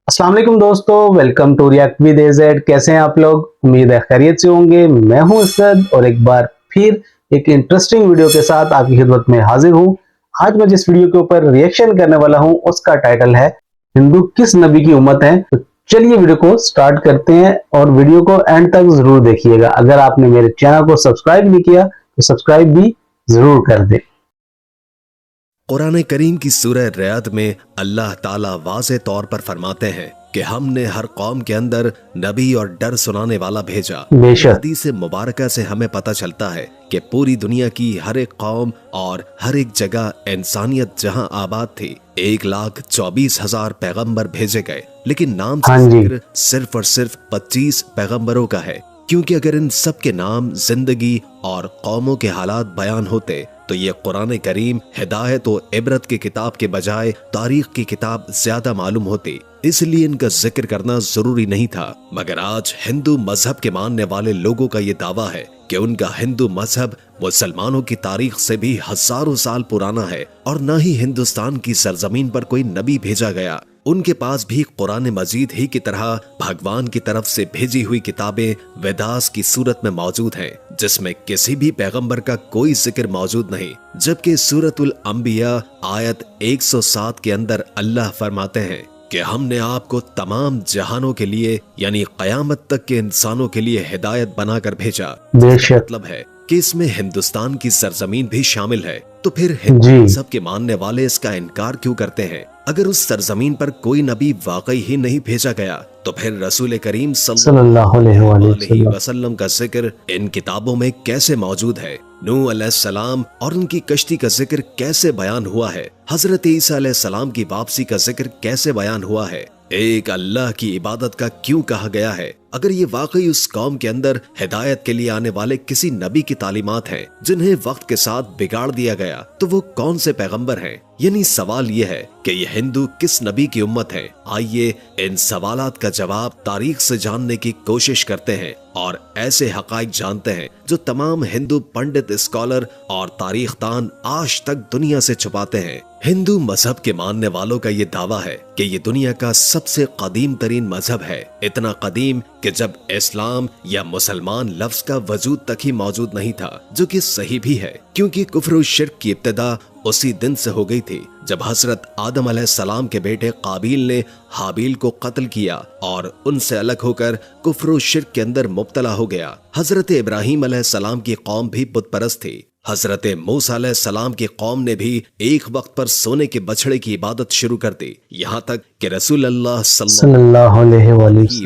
अस्सलाम वालेकुम दोस्तों, welcome to react with AZ. कैसे हैं आप लोग? उम्मीद है खैरियत से होंगे। मैं हूं असद और एक बार फिर एक इंटरेस्टिंग वीडियो के साथ आपकी खिदमत में हाजिर हूं। आज मैं जिस वीडियो के ऊपर रिएक्शन करने वाला हूं उसका टाइटल है हिंदू किस नबी की उम्मत है। तो चलिए वीडियो को स्टार्ट करते हैं और वीडियो को एंड तक जरूर देखिएगा। अगर आपने मेरे चैनल को सब्सक्राइब नहीं किया तो सब्सक्राइब भी जरूर कर दें। कुरान करीम की सूरह रयाद में अल्लाह ताला वाज़े तौर पर फरमाते हैं कि हमने हर कौम के अंदर नबी और डर सुनाने वाला भेजा। हदीस मुबारका से हमें पता चलता है कि पूरी दुनिया की हर एक कौम और हर एक जगह इंसानियत जहां आबाद थी 1,24,000 पैगंबर भेजे गए, लेकिन नाम से जिक्र सिर्फ और सिर्फ 25 पैगंबरों का है। क्योंकि अगर इन सब के नाम, जिंदगी और कौमों के हालात बयान होते तो ये कुरान करीम हिदायत और इबरत की किताब के बजाय तारीख की किताब ज्यादा मालूम होती, इसलिए इनका जिक्र करना जरूरी नहीं था। मगर आज हिंदू मजहब के मानने वाले लोगों का ये दावा है कि उनका हिंदू मजहब मुसलमानों की तारीख से भी हजारों साल पुराना है और न ही हिंदुस्तान की सरजमीन पर कोई नबी भेजा गया। उनके पास भी कुरान मजीद ही की तरह भगवान की तरफ से भेजी हुई किताबें वेदास की सूरत में मौजूद हैं, जिसमें किसी भी पैगंबर का कोई जिक्र मौजूद नहीं। जबकि सूरतुल अंबिया आयत 107 के अंदर अल्लाह फरमाते हैं कि हमने आपको तमाम जहानों के लिए यानी कयामत तक के इंसानों के लिए हिदायत बनाकर भेजा। मतलब है कि इसमें हिंदुस्तान की सरजमीन भी शामिल है। तो फिर हिंदू मजहब के मानने वाले इसका इनकार क्यों करते हैं? अगर उस सरजमीन पर कोई नबी वाकई ही नहीं भेजा गया तो फिर रसूल करीम सल्लल्लाहु अलैहि वसल्लम का जिक्र इन किताबों में कैसे मौजूद है? नूह अलैहिस्सलाम और उनकी कश्ती का जिक्र कैसे बयान हुआ है? हजरत ईसा अलैहिस्सलाम की वापसी का जिक्र कैसे बयान हुआ है? एक अल्लाह की इबादत का क्यों कहा गया है? अगर ये वाकई उस कौम के अंदर हिदायत के लिए आने वाले किसी नबी की तालीमात हैं जिन्हें वक्त के साथ बिगाड़ दिया गया, तो वो कौन से पैगंबर हैं? यानी सवाल ये है कि ये हिंदू किस नबी की उम्मत है। आइए इन सवालात का जवाब तारीख से जानने की कोशिश करते हैं और ऐसे हकाइक जानते हैं जो तमाम हिंदू पंडित, स्कॉलर और तारीखदान आज तक दुनिया से छुपाते हैं। हिंदू मजहब के मानने वालों का ये दावा है कि ये दुनिया का सबसे कदीम तरीन मजहब है। इतना कदीम कि जब इस्लाम या मुसलमान लफ्ज का वजूद तक ही मौजूद नहीं था, जो कि सही भी है क्योंकि कुफ्र और शिर्क की इब्तिदा उसी दिन से हो गई थी जब हजरत आदम अलैहिस्सलाम के बेटे काबिल ने हाबिल को कत्ल किया और उनसे अलग होकर कुफ्र और शिर्क के अंदर मुब्तला हो गया। हजरत इब्राहिम अलैहिस्सलाम की कौम भी बुत परस्त थी। हजरत मूसा अलैहिस्सलाम की कौम ने भी एक वक्त पर सोने के बछड़े की इबादत शुरू कर दी, यहाँ तक कि रसूल अल्लाह सल्लल्लाहु अलैहि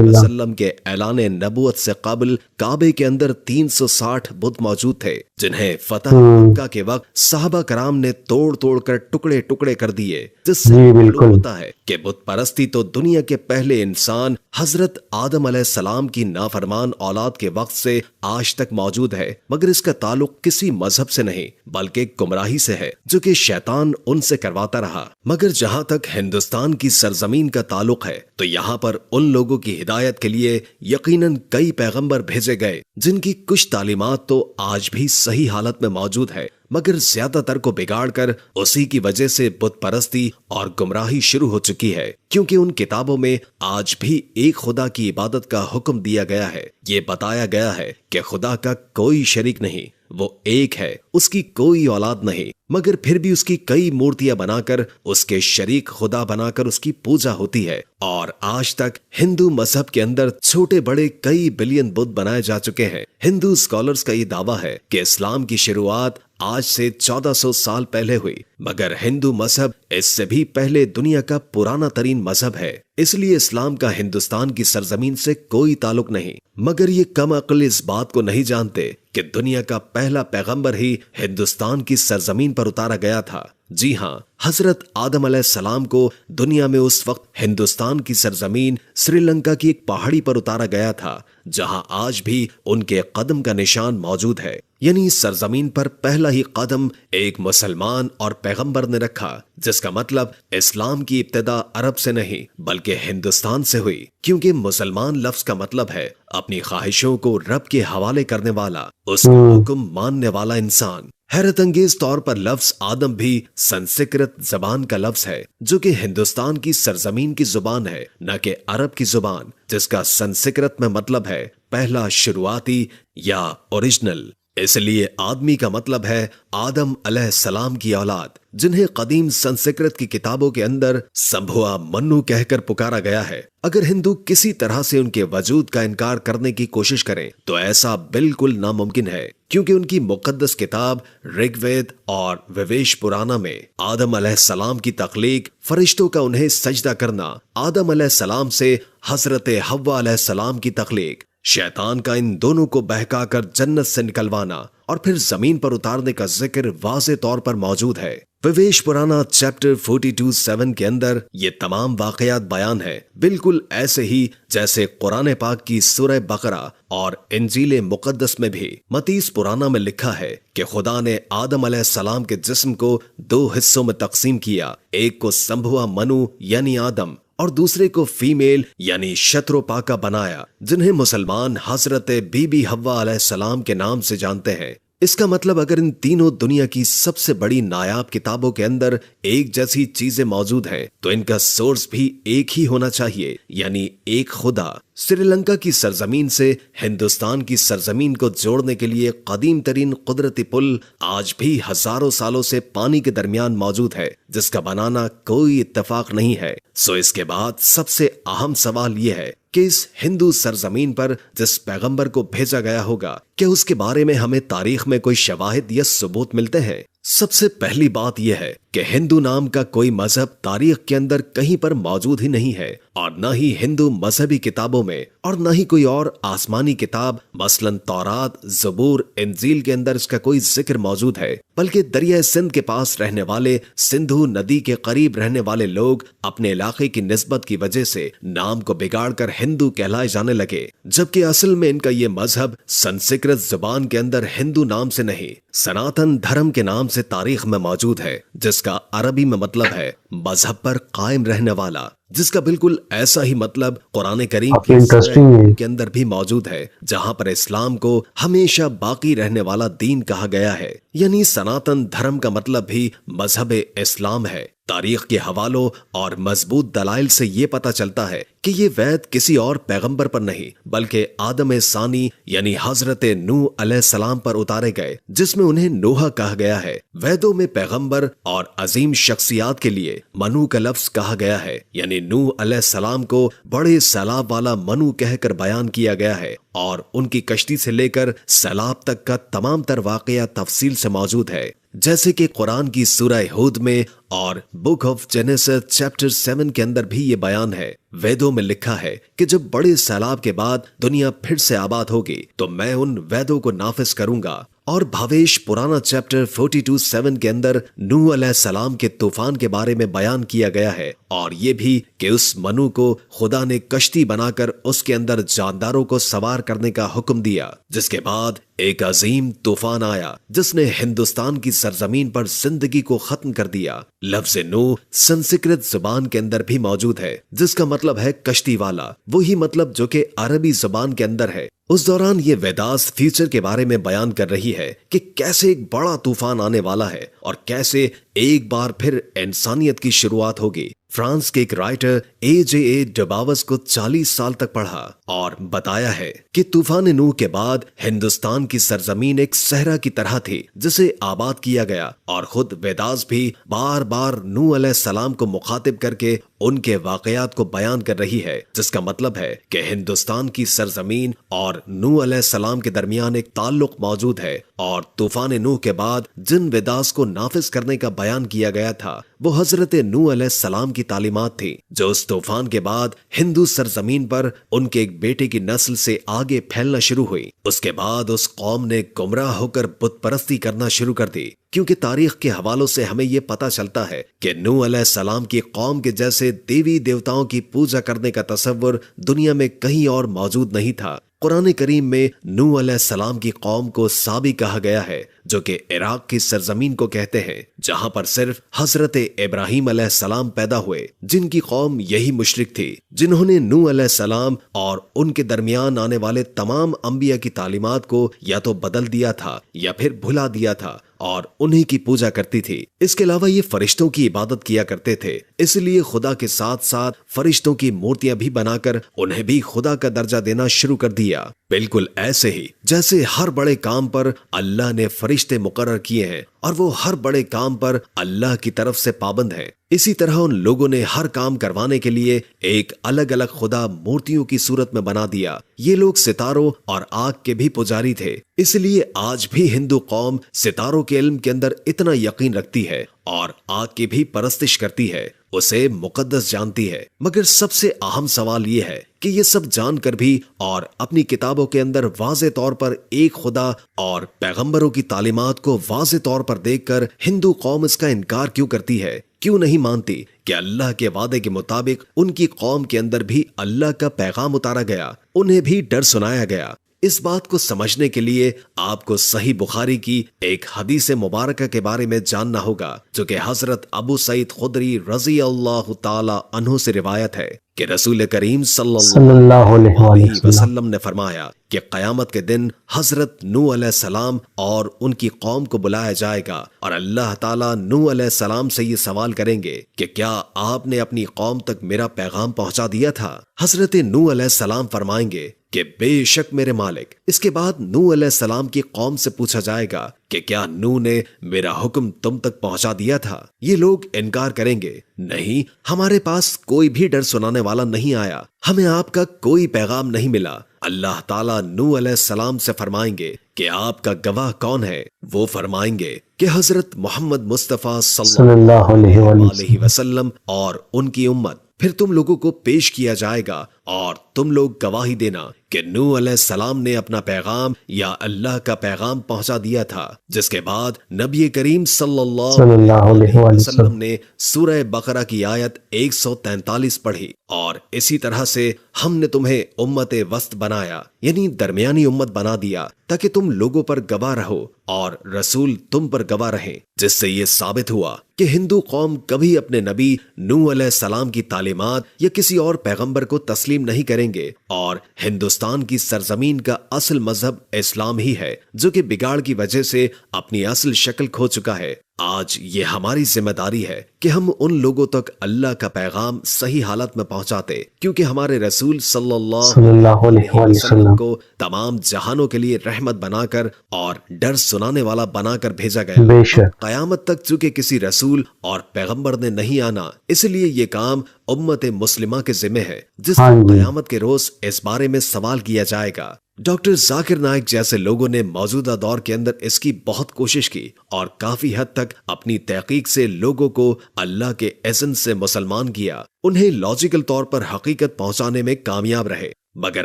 वसल्लम के ऐलान नबूवत से कबल काबे के अंदर 360 बुत मौजूद थे, जिन्हें फतह मक्का के वक्त सहाबा कराम ने तोड़ तोड़ कर टुकड़े टुकड़े कर दिए। जिससे मालूम होता है कि बुत परस्ती तो दुनिया के पहले इंसान हजरत आदम अलैहिस्सलाम की नाफरमान औलाद के वक्त से आज तक मौजूद है, मगर इसका ताल्लुक किसी मजहब से नहीं बल्कि गुमराही से है जो कि शैतान उनसे करवाता रहा। मगर जहां तक हिंदुस्तान की सरजमीन का ताल्लुक है तो यहाँ पर उन लोगों की हिदायत के लिए यकीनन कई पैगंबर भेजे गए जिनकी कुछ तालीमात तो आज भी सही हालत में मौजूद है, मगर ज्यादातर को बिगाड़ कर उसी की वजह से बुत परस्ती और गुमराही शुरू हो चुकी है। क्योंकि उन किताबों में आज भी एक खुदा की इबादत का हुक्म दिया गया है। ये बताया गया है कि खुदा का कोई शरीक नहीं, वो एक है, उसकी कोई औलाद नहीं, मगर फिर भी उसकी कई मूर्तियां बनाकर उसके शरीक खुदा बनाकर उसकी पूजा होती है। और आज तक हिंदू मजहब के अंदर छोटे बड़े कई बिलियन बुत बनाए जा चुके हैं। हिंदू स्कॉलर्स का ये दावा है कि इस्लाम की शुरुआत आज से 1400 साल पहले हुई, मगर हिंदू मजहब इससे भी पहले दुनिया का पुराना तरीन मजहब है, इसलिए इस्लाम का हिंदुस्तान की सरजमीन से कोई ताल्लुक नहीं। मगर ये कम अक्ल इस बात को नहीं जानते कि दुनिया का पहला पैगंबर ही हिंदुस्तान की सरजमीन पर उतारा गया था। जी हाँ, हजरत आदम अलैहिस्सलाम को दुनिया में उस वक्त हिंदुस्तान की सरजमीन श्रीलंका की एक पहाड़ी पर उतारा गया था, जहां आज भी उनके कदम का निशान मौजूद है। यानी सरजमीन पर पहला ही कदम एक मुसलमान और पैगंबर ने रखा, जिसका मतलब इस्लाम की इब्तिदा अरब से नहीं बल्कि हिंदुस्तान से हुई। क्योंकि मुसलमान लफ्ज का मतलब है अपनी ख्वाहिशों को रब के हवाले करने वाला, उसका हुक्म मानने वाला इंसान। हैरत अंगेज तौर पर लफ्ज आदम भी संस्कृत जबान का लफ्ज है जो कि हिंदुस्तान की सरजमीन की जुबान है, न कि अरब की जुबान, जिसका संस्कृत में मतलब है पहला, शुरुआती या ओरिजिनल। इसलिए आदमी का मतलब है आदम अलैहिस्सलाम की औलाद, जिन्हें कदीम संस्कृत की किताबों के अंदर संभुआ मन्नू कहकर पुकारा गया है। अगर हिंदू किसी तरह से उनके वजूद का इनकार करने की कोशिश करें तो ऐसा बिल्कुल नामुमकिन है, क्योंकि उनकी मुकद्दस किताब ऋग्वेद और विवेश पुराना में आदम अलैहिस्सलाम की तख्लीक, फरिश्तों का उन्हें सजदा करना, आदम अलैहिस्सलाम से हजरत हव्वा अलैहिस्सलाम की तख्लीक, शैतान का इन दोनों को बहकाकर जन्नत से निकलवाना और फिर जमीन पर उतारने का जिक्र वाज़े तौर पर मौजूद है। विवेश पुराना चैप्टर 42:7 के अंदर ये तमाम वाकयात बयान है, बिल्कुल ऐसे ही जैसे कुरान पाक की सूरह बकरा और इंजील मुकद्दस में भी। मतीस पुराना में लिखा है कि खुदा ने आदम अलैहिस्सलाम के जिस्म को 2 हिस्सों में तकसीम किया, एक को संभुआ मनु यानी आदम और दूसरे को फीमेल यानी शत्रुपाका बनाया, जिन्हें मुसलमान हजरत बीबी हव्वा अलैहिस्सलाम के नाम से जानते हैं। इसका मतलब अगर इन तीनों दुनिया की सबसे बड़ी नायाब किताबों के अंदर एक जैसी चीजें मौजूद हैं तो इनका सोर्स भी एक ही होना चाहिए, यानी एक खुदा। श्रीलंका की सरजमीन से हिंदुस्तान की सरजमीन को जोड़ने के लिए कदीम तरीन कुदरती पुल आज भी हजारों सालों से पानी के दरमियान मौजूद है, जिसका बनाना कोई इत्तेफाक नहीं है। सो इसके बाद सबसे अहम सवाल यह है कि इस हिंदू सरजमीन पर जिस पैगंबर को भेजा गया होगा, क्या उसके बारे में हमें तारीख में कोई शवाहिद या सबूत मिलते हैं? सबसे पहली बात यह है कि हिंदू नाम का कोई मजहब तारीख के अंदर कहीं पर मौजूद ही नहीं है, और न ही हिंदू मजहबी किताबों में और न ही कोई और आसमानी किताब मसलन तौरात, ज़बूर, इंजील के अंदर इसका कोई जिक्र मौजूद है। बल्कि दरिया सिंध के पास रहने वाले, सिंधु नदी के करीब रहने वाले लोग अपने इलाके की निस्बत की वजह से नाम को बिगाड़कर हिंदू कहलाए जाने लगे, जबकि असल में इनका ये मजहब संस्कृत जुबान के अंदर हिंदू नाम से नहीं, सनातन धर्म के नाम से तारीख में मौजूद है, जिसका अरबी में मतलब है मजहब पर कायम रहने वाला, जिसका बिल्कुल ऐसा ही मतलब कुरान करीम के अंदर भी मौजूद है, जहां पर इस्लाम को हमेशा बाकी रहने वाला दीन कहा गया है, यानी सनातन धर्म का मतलब भी मजहब इस्लाम है। तारीख के हवालों और मजबूत दलाइल से ये पता चलता है कि ये वैद किसी और पैगंबर पर नहीं बल्कि आदम सानी यानी हजरत नूह अलैहिस्सलाम पर उतारे गए, जिसमें उन्हें नोहा कहा गया है। वैदों में पैगंबर और अजीम शख्सियात के लिए मनु का लफ्ज कहा गया है, यानी नूह अलैहिस्सलाम को बड़े सैलाब वाला मनु कहकर बयान किया गया है, और उनकी कश्ती से लेकर सैलाब तक का तमाम तर वाकया तफसील से मौजूद है, जैसे कि कुरान की सूरह हूद में और बुक ऑफ जेनेसिस चैप्टर 7 के अंदर भी ये बयान है। वेदों में लिखा है कि जब बड़े सैलाब के बाद दुनिया फिर से आबाद होगी तो मैं उन वेदों को नाफिज करूंगा। और भावेश पुराना चैप्टर 42:7 के अंदर नूह अलैहिस्सलाम के तूफान के बारे में बयान किया गया है, और ये भी कि उस मनु को खुदा ने कश्ती बनाकर उसके अंदर जानदारों को सवार करने का हुक्म दिया, जिसके बाद एक अजीम तूफान आया जिसने हिंदुस्तान की सरजमीन पर जिंदगी को खत्म कर दिया। लफ्ज नूह संस्कृत जुबान के अंदर भी मौजूद है, जिसका मतलब है कश्ती वाला, वही मतलब जो कि अरबी जुबान के अंदर है। उस दौरान ये वेदास फ्यूचर के बारे में बयान कर रही है कि कैसे एक बड़ा तूफान आने वाला है और कैसे एक बार फिर इंसानियत की शुरुआत होगी। फ्रांस के एक राइटर A.J.A. डबावस को 40 साल तक पढ़ा और बताया है कि तूफान नूह के बाद हिंदुस्तान की सरजमीन एक सहरा की तरह थी जिसे आबाद किया गया, और खुद वेदास भी बार बार नूह अलैहिस्सलाम को मुखातिब करके उनके वाकयात को बयान कर रही है, जिसका मतलब है कि हिंदुस्तान की सरजमीन और नूह अलैहिस्सलाम के दरमियान एक ताल्लुक मौजूद है, और तूफान नूह के बाद जिन वेदास को नाफिज करने का बयान किया गया था वो हजरत नूह अलैहिस्सलाम की तालीमात थी, जो उस तूफान के बाद हिंदू सरजमीन पर उनके एक बेटे की नस्ल से आगे फैलना शुरू हुई। उसके बाद उस कौम ने गुमराह होकर बुत परस्ती करना शुरू कर दी, क्योंकि तारीख के हवालों से हमें यह पता चलता है कि नूह अलैहिस्सलाम की कौम के जैसे देवी देवताओं की पूजा करने का तसव्वुर दुनिया में कहीं और मौजूद नहीं था। कुरान करीम में नूह अलैहिस्सलाम की कौम को साबी कहा गया है, جو کہ عراق کی سرزمین کو کہتے ہیں، جہاں پر صرف حضرت ابراہیم علیہ السلام پیدا ہوئے، جن کی قوم یہی مشرک تھی، جنہوں نے نوح علیہ السلام اور ان کے درمیان آنے والے تمام انبیاء کی تعلیمات کو یا تو بدل دیا تھا یا پھر بھلا دیا تھا اور انہی کی پوجا کرتی تھی۔ اس کے علاوہ یہ فرشتوں کی عبادت کیا کرتے تھے، اس لیے خدا کے ساتھ ساتھ فرشتوں کی مورتیاں بھی بنا کر انہیں بھی خدا کا درجہ دینا شروع کر دیا، بالکل ایسے ہی جیسے ہر بڑے کام پر اللہ نے فرشتے مقرر کیے ہیں اور وہ ہر بڑے کام پر اللہ کی طرف سے پابند ہیں۔ اسی طرح ان لوگوں نے ہر کام کروانے کے لیے ایک الگ الگ خدا مورتیوں کی صورت میں بنا دیا۔ یہ لوگ ستاروں اور آگ کے بھی پجاری تھے، اس لیے آج بھی ہندو قوم ستاروں کے علم کے اندر اتنا یقین رکھتی ہے اور آگ کی بھی پرستش کرتی ہے، اسے مقدس جانتی ہے۔ مگر سب سے اہم سوال یہ ہے کہ یہ سب جان کر بھی اور اپنی کتابوں کے اندر واضح طور پر ایک خدا اور پیغمبروں کی تعلیمات کو واضح طور پر دیکھ کر ہندو قوم اس کا انکار کیوں کرتی ہے؟ کیوں نہیں مانتی کہ اللہ کے وعدے کے مطابق ان کی قوم کے اندر بھی اللہ کا پیغام اتارا گیا، انہیں بھی ڈر سنایا گیا؟ اس بات کو سمجھنے کے لیے آپ کو صحیح بخاری کی ایک حدیث مبارکہ کے بارے میں جاننا ہوگا، جو کہ حضرت ابو سعید خدری رضی اللہ تعالی عنہ سے روایت ہے کہ رسول کریم صلی اللہ علیہ وسلم نے فرمایا کہ قیامت کے دن حضرت نوح علیہ السلام اور ان کی قوم کو بلایا جائے گا اور اللہ تعالیٰ نوح علیہ السلام سے یہ سوال کریں گے کہ کیا آپ نے اپنی قوم تک میرا پیغام پہنچا دیا تھا؟ حضرت نوح علیہ السلام فرمائیں گے کہ بے شک میرے مالک۔ اس کے بعد نوح علیہ السلام کی قوم سے پوچھا جائے گا کہ کیا نوح نے میرا حکم تم تک پہنچا دیا تھا؟ یہ لوگ انکار کریں گے، نہیں، ہمارے پاس کوئی بھی ڈر سنانے والا نہیں آیا، ہمیں آپ کا کوئی پیغام نہیں ملا۔ اللہ تعالیٰ نوح علیہ السلام سے فرمائیں گے کہ آپ کا گواہ کون ہے؟ وہ فرمائیں گے کہ حضرت محمد مصطفیٰ صلی اللہ علیہ وسلم اور ان کی امت۔ پھر تم لوگوں کو پیش کیا جائے گا اور تم لوگ گواہی دینا کہ نوح علیہ السلام نے اپنا پیغام یا اللہ کا پیغام پہنچا دیا تھا، جس کے بعد نبی کریم صلی اللہ علیہ وسلم نے سورہ بقرہ کی آیت 143 پڑھی، اور اسی طرح سے ہم نے تمہیں امت وسط بنایا، یعنی درمیانی امت بنا دیا، تاکہ تم لوگوں پر گواہ رہو اور رسول تم پر گواہ رہیں، جس سے یہ ثابت ہوا کہ ہندو قوم کبھی اپنے نبی نوح علیہ السلام کی تعلیمات یا کسی اور پیغمبر کو تسلیم نہیں کریں گے، اور ہندوستان کی سرزمین کا اصل مذہب اسلام ہی ہے، جو کہ بگاڑ کی وجہ سے اپنی اصل شکل کھو چکا ہے۔ آج یہ ہماری ذمہ داری ہے کہ ہم ان لوگوں تک اللہ کا پیغام صحیح حالت میں پہنچاتے، کیونکہ ہمارے رسول صلی اللہ علیہ وسلم کو تمام جہانوں کے لیے رحمت بنا کر اور ڈر سنانے والا بنا کر بھیجا گیا۔ قیامت تک چونکہ کسی رسول اور پیغمبر نے نہیں آنا، اس لیے یہ کام امت مسلمہ کے ذمہ ہے، جس کو قیامت کے روز اس بارے میں سوال کیا جائے گا۔ ڈاکٹر ذاکر نائک جیسے لوگوں نے موجودہ دور کے اندر اس کی بہت کوشش کی اور کافی حد تک اپنی تحقیق سے لوگوں کو اللہ کے اذن سے مسلمان کیا، انہیں لاجیکل طور پر حقیقت پہنچانے میں کامیاب رہے۔ مگر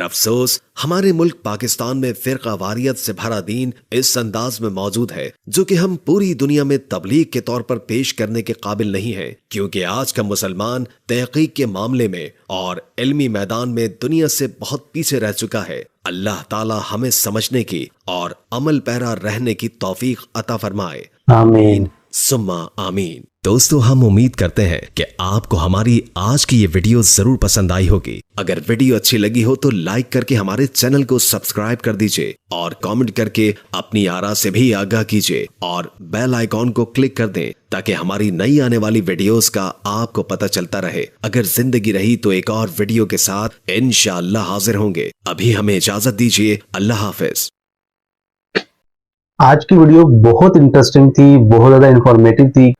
افسوس، ہمارے ملک پاکستان میں فرقہ واریت سے بھرا دین اس انداز میں موجود ہے، جو کہ ہم پوری دنیا میں تبلیغ کے طور پر پیش کرنے کے قابل نہیں ہیں، کیونکہ آج کا مسلمان تحقیق کے معاملے میں اور علمی میدان میں دنیا سے بہت پیچھے رہ چکا ہے۔ اللہ تعالی ہمیں سمجھنے کی اور عمل پیرا رہنے کی توفیق عطا فرمائے، آمین ثم آمین۔ دوستو، ہم امید کرتے ہیں کہ آپ کو ہماری آج کی یہ ویڈیو ضرور پسند آئی ہوگی۔ اگر ویڈیو اچھی لگی ہو تو لائک کر کے ہمارے چینل کو سبسکرائب کر دیجئے اور کامنٹ کر کے اپنی آراء سے بھی آگاہ کیجئے اور بیل آئیکن کو کلک کر دیں تاکہ ہماری نئی آنے والی ویڈیوز کا آپ کو پتہ چلتا رہے۔ اگر زندگی رہی تو ایک اور ویڈیو کے ساتھ انشاءاللہ حاضر ہوں گے۔ ابھی ہمیں اجازت دیجئے، اللہ حافظ۔ آج کی ویڈیو بہت انٹرسٹنگ تھی، بہت زیادہ انفارمیٹیو تھی۔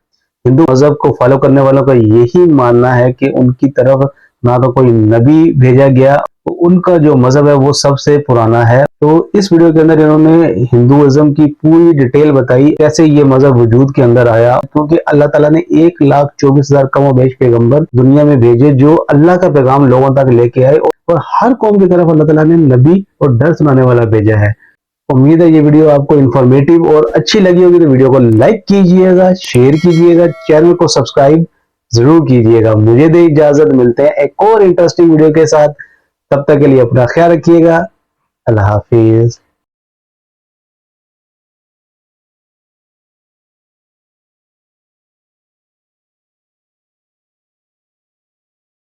ہندو مذہب کو فالو کرنے والوں کا یہی ماننا ہے کہ ان کی طرف نہ تو کوئی نبی بھیجا گیا، ان کا جو مذہب ہے وہ سب سے پرانا ہے۔ تو اس ویڈیو کے اندر انہوں نے ہندوازم کی پوری ڈیٹیل بتائی، کیسے یہ مذہب وجود کے اندر آیا، کیونکہ اللہ تعالیٰ نے 1,24,000 کم و بیش پیغمبر دنیا میں بھیجے جو اللہ کا پیغام لوگوں تک لے کے آئے، اور ہر قوم کی طرف اللہ تعالیٰ نے نبی اور ڈر سنانے والا بھیجا ہے۔ امید ہے یہ ویڈیو آپ کو انفارمیٹیو اور اچھی لگی ہوگی، تو ویڈیو کو لائک کیجئے گا، شیئر کیجئے گا، چینل کو سبسکرائب ضرور کیجئے گا۔ مجھے دے اجازت، ملتے ہیں ایک اور انٹرسٹنگ ویڈیو کے ساتھ، تب تک کے لیے اپنا خیال رکھیے گا، اللہ حافظ۔